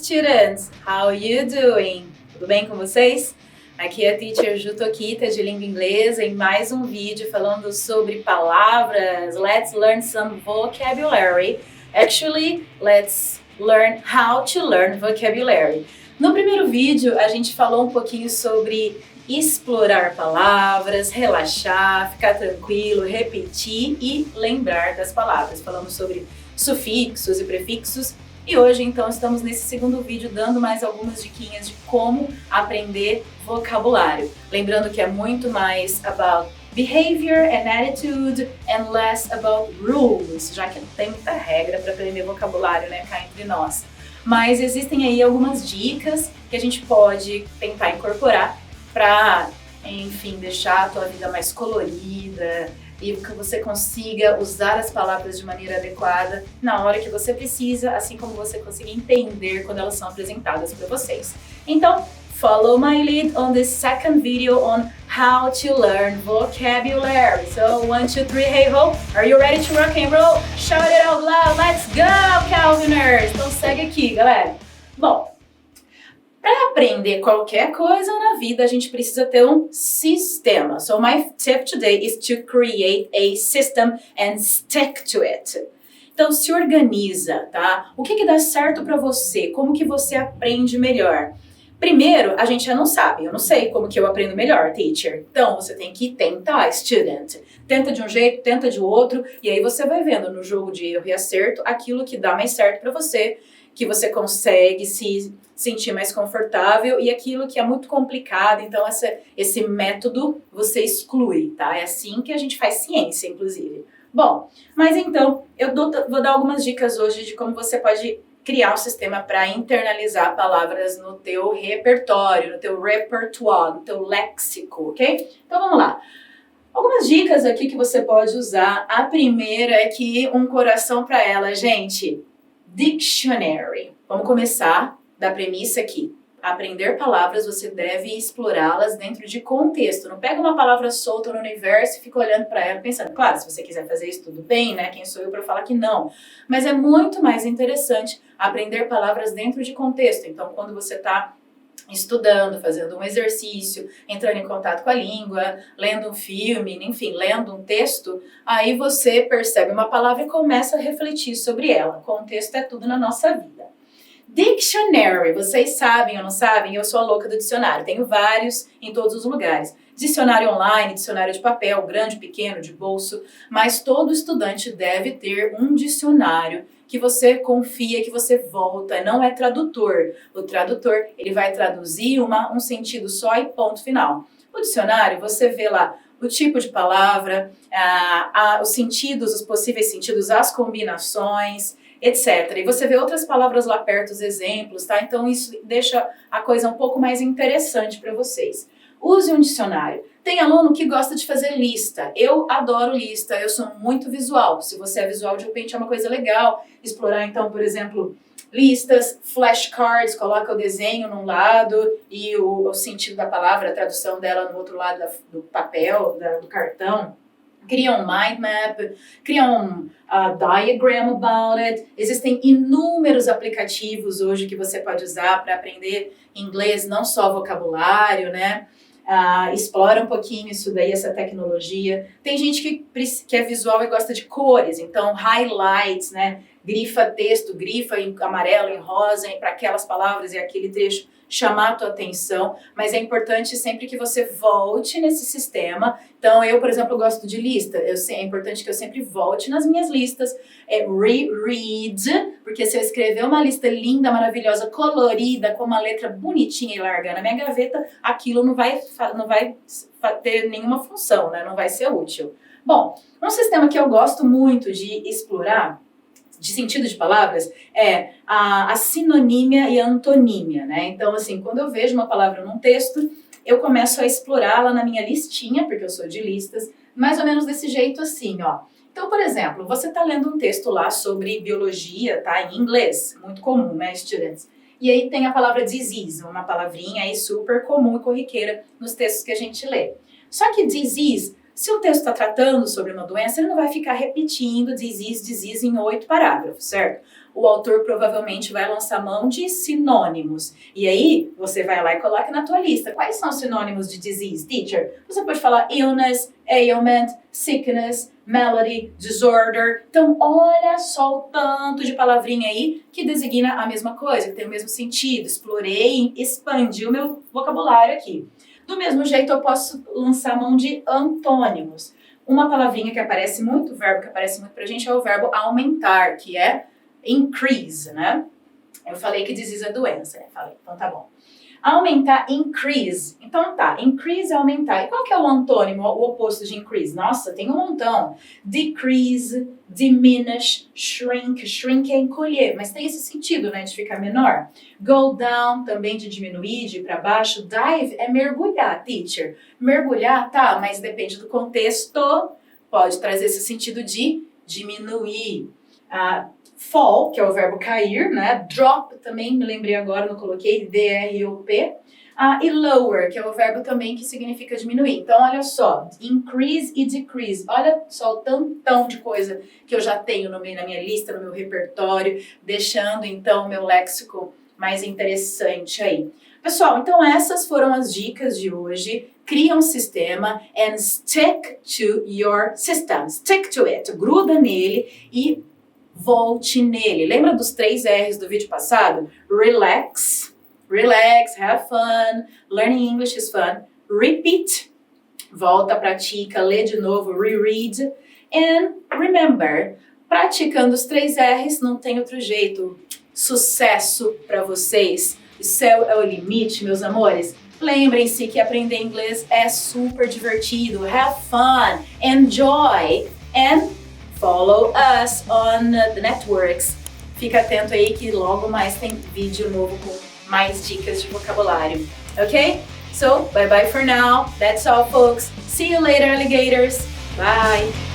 students! How you doing? Tudo bem com vocês? Aqui é a Teacher Ju Tokita de Língua Inglesa em mais um vídeo falando sobre palavras. Let's learn some vocabulary. Actually, let's learn how to learn vocabulary. No primeiro vídeo, a gente falou um pouquinho sobre explorar palavras, relaxar, ficar tranquilo, repetir e lembrar das palavras. Falamos sobre sufixos e prefixos. E hoje, então, estamos nesse segundo vídeo dando mais algumas diquinhas de como aprender vocabulário. Lembrando que é muito mais about behavior and attitude and less about rules, já que não tem muita regra para aprender vocabulário, né, cá entre nós. Mas existem aí algumas dicas que a gente pode tentar incorporar para, enfim, deixar a tua vida mais colorida, e que você consiga usar as palavras de maneira adequada na hora que você precisa, assim como você consiga entender quando elas são apresentadas para vocês. Então, follow my lead on this second video on how to learn vocabulary. So, 1, 2, 3, hey ho! Are you ready to rock and roll? Shout it out loud! Let's go, Calviners! Então segue aqui, galera. Bom, para aprender qualquer coisa na vida, a gente precisa ter um sistema. So my tip today is to create a system and stick to it. Então se organiza, tá? O que dá certo para você? Como que você aprende melhor? Primeiro, a gente já não sabe. Eu não sei como que eu aprendo melhor, teacher. Então você tem que tentar, student. Tenta de um jeito, tenta de outro, e aí você vai vendo no jogo de erro e acerto aquilo que dá mais certo para você, que você consegue se sentir mais confortável, e aquilo que é muito complicado, então esse método você exclui, tá? É assim que a gente faz ciência, inclusive. Bom, mas então, vou dar algumas dicas hoje de como você pode criar um sistema para internalizar palavras no teu repertório, no teu repertoire, no teu léxico, ok? Então vamos lá. Algumas dicas aqui que você pode usar. A primeira é que um coração para ela, gente. Dictionary. Vamos começar da premissa aqui. Aprender palavras, você deve explorá-las dentro de contexto. Não pega uma palavra solta no universo e fica olhando para ela pensando, claro, se você quiser fazer isso, tudo bem, né? Quem sou eu para falar que não? Mas é muito mais interessante aprender palavras dentro de contexto. Então, quando você está estudando, fazendo um exercício, entrando em contato com a língua, lendo um filme, enfim, lendo um texto, aí você percebe uma palavra e começa a refletir sobre ela. Contexto é tudo na nossa vida. Dictionary, vocês sabem ou não sabem? Eu sou a louca do dicionário, tenho vários em todos os lugares. Dicionário online, dicionário de papel, grande, pequeno, de bolso, mas todo estudante deve ter um dicionário que você confia, que você volta, não é tradutor. O tradutor, ele vai traduzir um sentido só e ponto final. O dicionário, você vê lá o tipo de palavra, os sentidos, os possíveis sentidos, as combinações, etc. E você vê outras palavras lá perto, os exemplos, tá? Então isso deixa a coisa um pouco mais interessante para vocês. Use um dicionário. Tem aluno que gosta de fazer lista. Eu adoro lista, eu sou muito visual. Se você é visual, de repente é uma coisa legal. Explorar, então, por exemplo, listas, flashcards, coloca o desenho num lado e o sentido da palavra, a tradução dela no outro lado do papel, do cartão. Cria um mind map, cria um diagram about it. Existem inúmeros aplicativos hoje que você pode usar para aprender inglês, não só vocabulário, né? Explora um pouquinho isso daí, essa tecnologia. Tem gente que é visual e gosta de cores, então highlights, né? Grifa texto, grifa em amarelo, em rosa, para aquelas palavras e aquele trecho chamar a tua atenção, mas é importante sempre que você volte nesse sistema. Então eu, por exemplo, gosto de lista, é importante que eu sempre volte nas minhas listas, reread, porque se eu escrever uma lista linda, maravilhosa, colorida, com uma letra bonitinha e largar na minha gaveta, aquilo não vai ter nenhuma função, né? Não vai ser útil. Bom, um sistema que eu gosto muito de explorar, de sentido de palavras, é a sinonímia e a antonímia, né? Então, assim, quando eu vejo uma palavra num texto, eu começo a explorá-la na minha listinha, porque eu sou de listas, mais ou menos desse jeito assim, ó. Então, por exemplo, você tá lendo um texto lá sobre biologia, tá? Em inglês, muito comum, né, students? E aí tem a palavra disease, uma palavrinha aí super comum e corriqueira nos textos que a gente lê. Só que disease, se o texto está tratando sobre uma doença, ele não vai ficar repetindo disease em 8 parágrafos, certo? o autor provavelmente vai lançar mão de sinônimos. E aí, você vai lá e coloca na tua lista. Quais são os sinônimos de disease, teacher? Você pode falar illness, ailment, sickness, malady, disorder. Então, olha só o tanto de palavrinha aí que designa a mesma coisa, que tem o mesmo sentido. Explorei e expandi o meu vocabulário aqui. Do mesmo jeito, eu posso lançar mão de antônimos. Uma palavrinha que aparece muito, o verbo que aparece muito pra gente é o verbo aumentar, que é increase, né? Eu falei que disease é doença, né? Falei, então tá bom. Aumentar, increase. Então tá, increase é aumentar. E qual que é o antônimo, o oposto de increase? Nossa, tem um montão. Decrease, diminish, shrink. Shrink é encolher, mas tem esse sentido, né, de ficar menor. Go down, também de diminuir, de ir pra baixo. Dive é mergulhar, teacher. Mergulhar, tá, mas depende do contexto. Pode trazer esse sentido de diminuir. Fall, que é o verbo cair, né? Drop também, me lembrei agora, não coloquei, D-R-O-P. E lower, que é o verbo também que significa diminuir. Então, olha só, increase e decrease. Olha só o tantão de coisa que eu já tenho na minha lista, no meu repertório, deixando, então, o meu léxico mais interessante aí. Pessoal, então essas foram as dicas de hoje. Cria um sistema and stick to your system. Stick to it. Gruda nele e volte nele. Lembra dos 3 R's do vídeo passado? Relax, have fun, learning English is fun. Repeat, volta, pratica, lê de novo, reread. And remember, praticando os 3 R's não tem outro jeito. Sucesso para vocês. O céu é o limite, meus amores. Lembrem-se que aprender inglês é super divertido. Have fun, enjoy, and follow us on the networks. Fica atento aí que logo mais tem vídeo novo com mais dicas de vocabulário. Ok? So, bye bye for now. That's all, folks. See you later, alligators. Bye.